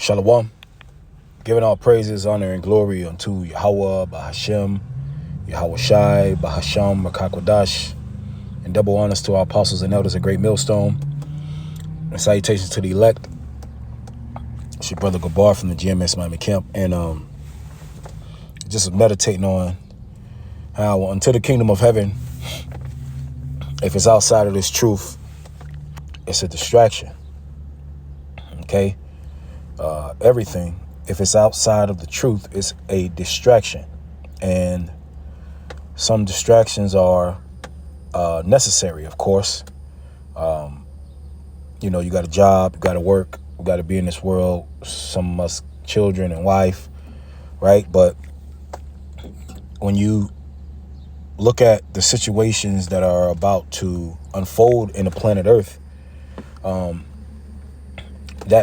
Shalom. Giving all praises, honor, and glory unto Yahweh, Bahashem, Yahweh Shai, Bahasham, Makakwadash, and double honors to our apostles and elders at Great Millstone. And salutations to the elect. It's your brother Gabar from the GMS Miami Camp. And just meditating on how unto the kingdom of heaven, if it's outside of this truth, it's a distraction. Okay? Everything, if it's outside of the truth, is a distraction. And some distractions are necessary, of course. You got a job, you got to work, you got to be in this world, some of us children and wife, right? But when you look at the situations that are about to unfold in the planet Earth, that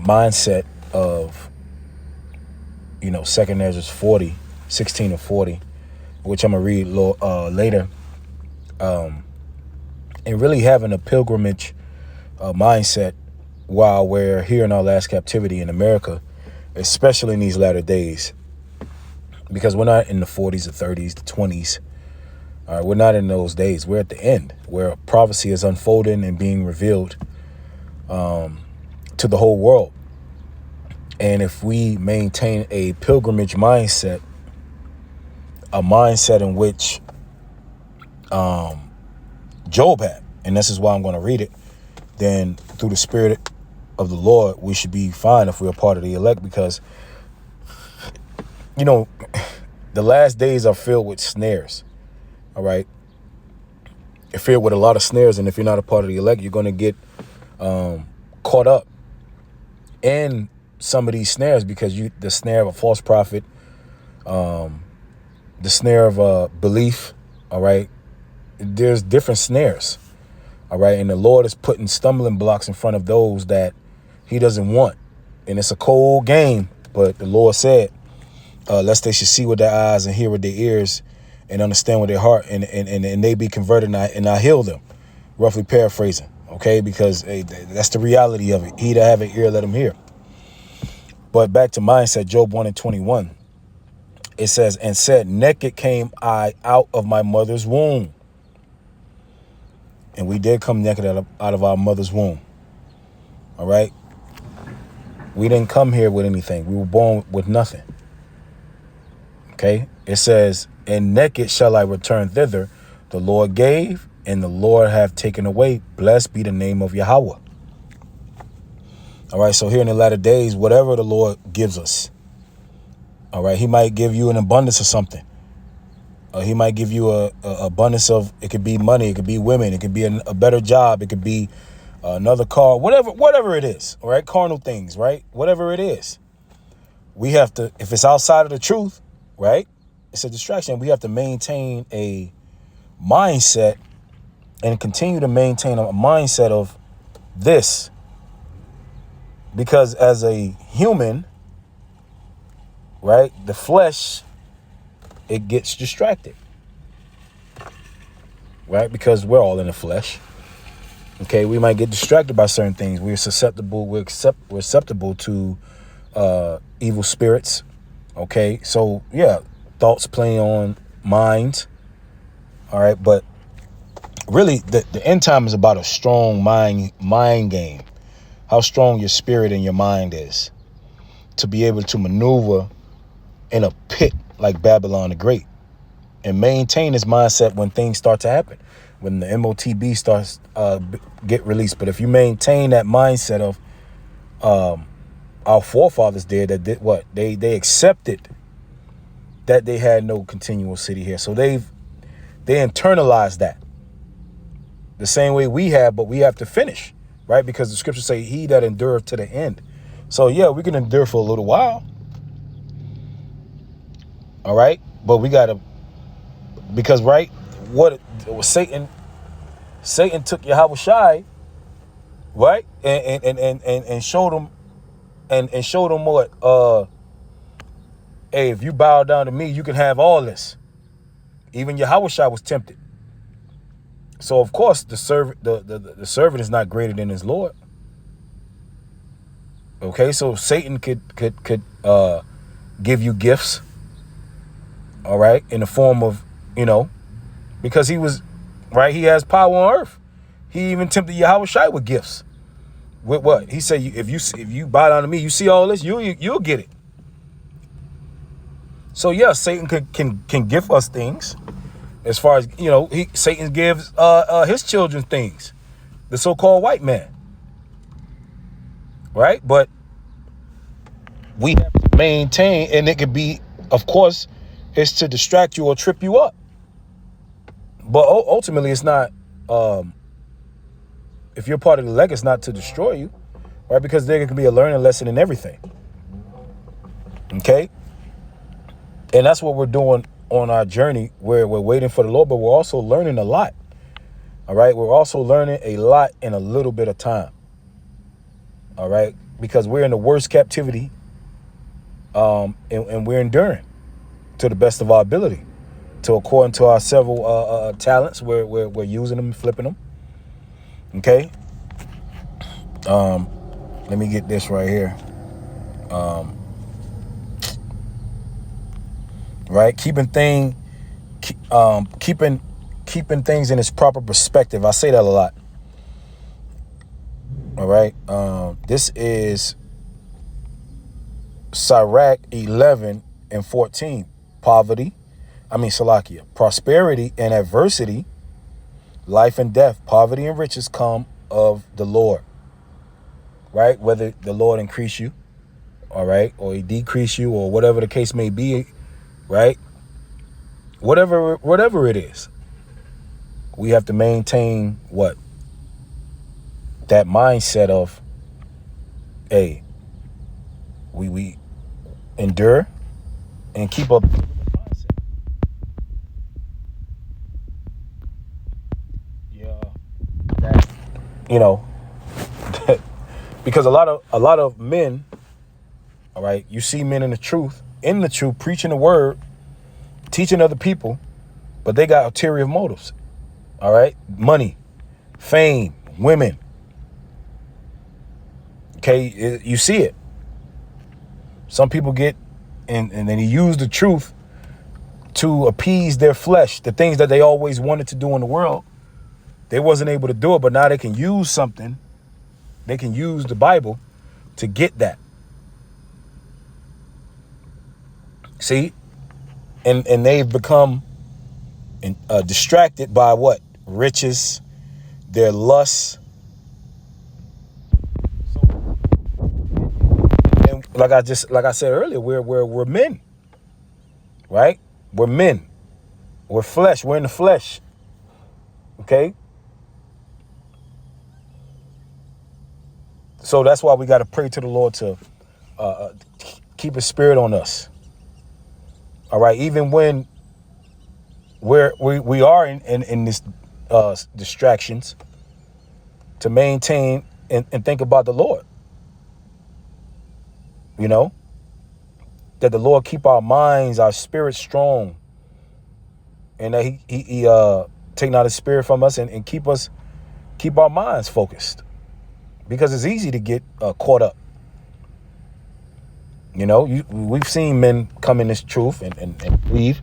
mindset of, 2 Ezra 40, 16 and 40, which I'm going to read later, and really having a pilgrimage mindset while we're here in our last captivity in America, especially in these latter days, because we're not in the 40s, the 30s, the 20s. All right, we're not in those days. We're at the end where prophecy is unfolding and being revealed to the whole world. And if we maintain a pilgrimage mindset, a mindset in which Job had, and this is why I'm going to read it, then through the Spirit of the Lord, we should be fine if we're a part of the elect, because, the last days are filled with snares. All right. They're filled with a lot of snares. And if you're not a part of the elect, you're going to get caught up in some of these snares, because the snare of a false prophet, the snare of a belief. All right. There's different snares. All right. And the Lord is putting stumbling blocks in front of those that he doesn't want. And it's a cold game. But the Lord said, lest they should see with their eyes and hear with their ears and understand with their heart, and they be converted, and I heal them. Roughly paraphrasing. Okay. Because that's the reality of it. He that have an ear, let him hear. But back to mindset, Job 1 and 21. It says, and said, naked came I out of my mother's womb. And we did come naked out of our mother's womb. All right. We didn't come here with anything. We were born with nothing. Okay. It says, and naked shall I return thither. The Lord gave, and the Lord hath taken away. Blessed be the name of Yahweh. All right. So here in the latter days, whatever the Lord gives us, all right, he might give you an abundance of something. He might give you a abundance of, it could be money, it could be women, it could be a better job, it could be another car, whatever it is. All right. Carnal things, right? Whatever it is. We have to, if it's outside of the truth, right, it's a distraction. We have to maintain a mindset and continue to maintain a mindset of this. Because as a human, right, the flesh, it gets distracted, right? Because we're all in the flesh. Okay, we might get distracted by certain things. We're susceptible. We're susceptible to evil spirits. Okay, so yeah, thoughts play on minds. All right, but really, the end time is about a strong mind game. How strong your spirit and your mind is to be able to maneuver in a pit like Babylon the Great and maintain this mindset when things start to happen, when the MOTB starts get released. But if you maintain that mindset of our forefathers did, that did what they accepted that they had no continual city here, so they internalized that the same way we have, but we have to finish, right? Because the scriptures say he that endureth to the end. So yeah, we can endure for a little while. All right. But we got to, because, right, what was Satan took Yahweh Shai, right? And showed him and showed him what, hey, if you bow down to me, you can have all this. Even Yahweh Shai was tempted. So of course the servant is not greater than his Lord. Okay, so Satan could give you gifts, all right, in the form of, because he was, right, he has power on earth. He even tempted Yahweh Shai with gifts. With what? He said, if you bow down to me, you see all this, you'll get it. So yeah, Satan can give us things. As far as, Satan gives his children things. The so-called white man. Right? But we have to maintain, and it could be, of course, it's to distract you or trip you up. But ultimately, it's not, if you're part of the leg, it's not to destroy you, right? Because there can be a learning lesson in everything. Okay? And that's what we're doing on our journey, where we're waiting for the Lord, but we're also learning a lot. All right? We're also learning a lot in a little bit of time. All right? Because we're in the worst captivity, and we're enduring to the best of our ability. According to our several talents, we're using them, flipping them. Okay. Let me get this right here. Right, keeping things in its proper perspective. I say that a lot. All right. This is Sirach 11:14. Salakia. Prosperity and adversity, life and death, poverty and riches come of the Lord. Right? Whether the Lord increase you, all right, or he decrease you, or whatever the case may be, right? Whatever it is, we have to maintain what? That mindset of, hey, we endure and keep up mindset. Yeah, that, because a lot of men, all right, you see men in the truth, preaching the word, teaching other people, but they got ulterior motives. All right, money, fame, women. Okay, you see it. Some people get, and then he used the truth to appease their flesh, the things that they always wanted to do in the world. They wasn't able to do it, but now they can use something. They can use the Bible to get that. See? And they've become distracted by what? Riches, their lusts. So, and like I said earlier, we're men, right? We're men. We're flesh. We're in the flesh. Okay? So that's why we got to pray to the Lord to keep his spirit on us. All right, even when we are in this distractions, to maintain and think about the Lord. That the Lord keep our minds, our spirits strong, and that he take not his spirit from us and keep our minds focused, because it's easy to get caught up. We've seen men come in this truth and leave.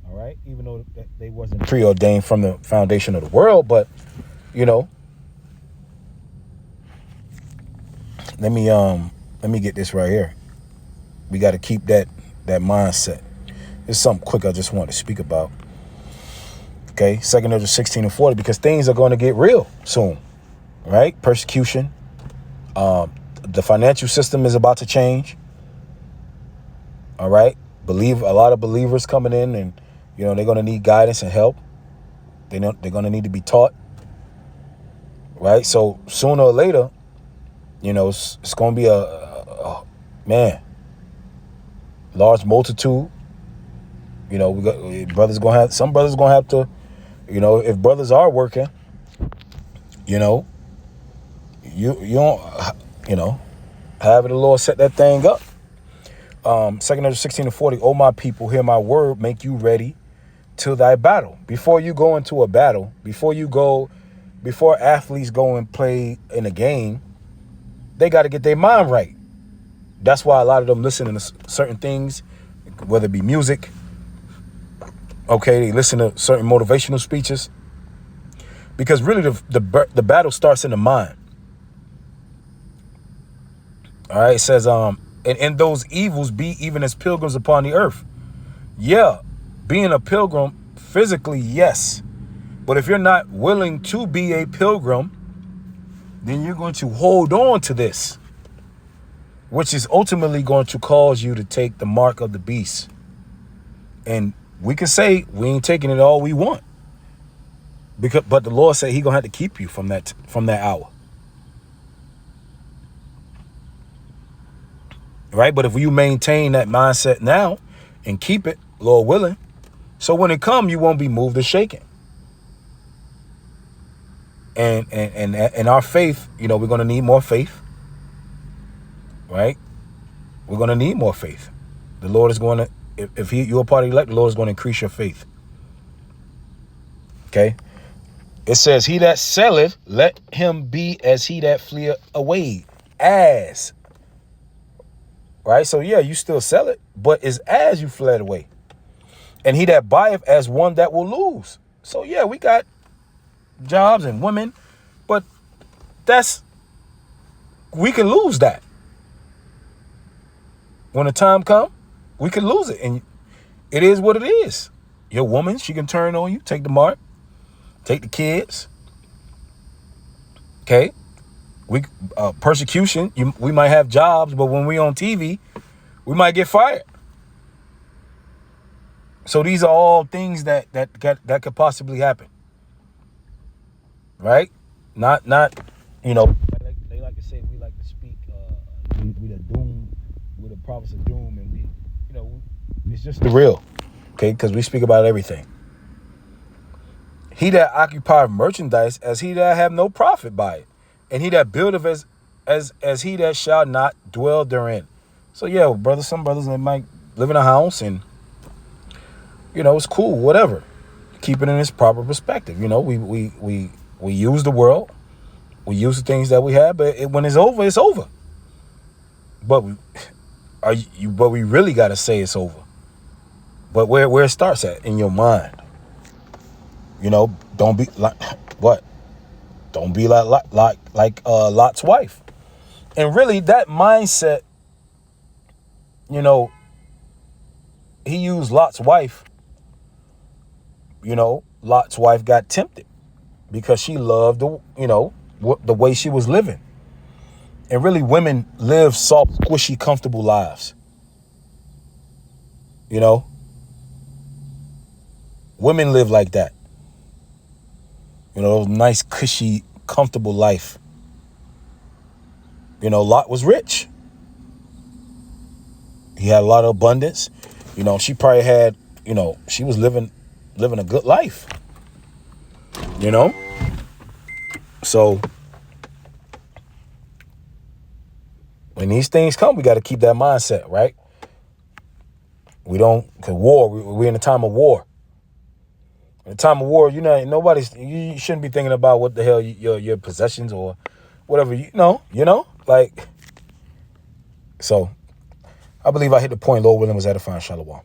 All right, even though they wasn't preordained from the foundation of the world, but let me get this right here. We got to keep that mindset. It's something quick I just want to speak about. Okay, 2 Ezra 16:40, because things are going to get real soon, right? Persecution. The financial system is about to change. All right, a lot of believers coming in, and they're going to need guidance and help. They're going to need to be taught. Right, so sooner or later, it's going to be a large multitude. We got some brothers going to have to, if brothers are working, you don't, however the Lord set that thing up. 2 Ezra 16:40, O my people, hear my word, make you ready to thy battle. Before you go into a battle, before athletes go and play in a game, they got to get their mind right. That's why a lot of them listen to certain things, whether it be music. Okay, they listen to certain motivational speeches, because really the battle starts in the mind. All right, it says, and in those evils be even as pilgrims upon the earth. Yeah, being a pilgrim physically, yes. But if you're not willing to be a pilgrim, then you're going to hold on to this, which is ultimately going to cause you to take the mark of the beast. And we can say we ain't taking it all we want, but the Lord said He gonna have to keep you from that hour. Right? But if you maintain that mindset now and keep it, Lord willing, so when it come, you won't be moved or shaken. And our faith, we're gonna need more faith. Right? We're gonna need more faith. The Lord is going to, if you're a part of the elect, the Lord is going to increase your faith. Okay? It says, he that selleth, let him be as he that fleeth away. As. Right? So yeah, you still sell it, but it's as you fled away. And he that buyeth as one that will lose. So yeah, we got jobs and women, but we can lose that. When the time comes, we can lose it. And it is what it is. Your woman, she can turn on you, take the mark, take the kids. Okay? Persecution, we might have jobs, but when we on TV, we might get fired. So these are all things that could possibly happen. Right? Not they like to say, we like to speak we the doom, we're the prophets of doom, and we it's just the real. Okay, because we speak about everything. He that occupieth merchandise, as he that have no profit by it, and he that buildeth as he that shall not dwell therein. So yeah, some brothers that might live in a house and it's cool, whatever. Keep it in its proper perspective. We use the world, we use the things that we have, but when it's over, it's over. But we really got to say it's over. But where it starts at in your mind. Don't be like what? Don't be like Lot's wife. And really that mindset, he used Lot's wife. Lot's wife got tempted because she loved the way she was living. And really women live soft, squishy, comfortable lives. Women live like that. Those nice, cushy, comfortable life. Lot was rich. He had a lot of abundance. She probably had, she was living a good life. So when these things come, we got to keep that mindset, right? Because we're in a time of war. In a time of war, you shouldn't be thinking about what the hell your possessions or whatever, so I believe I hit the point. Lord willing, was edifying. Shalom.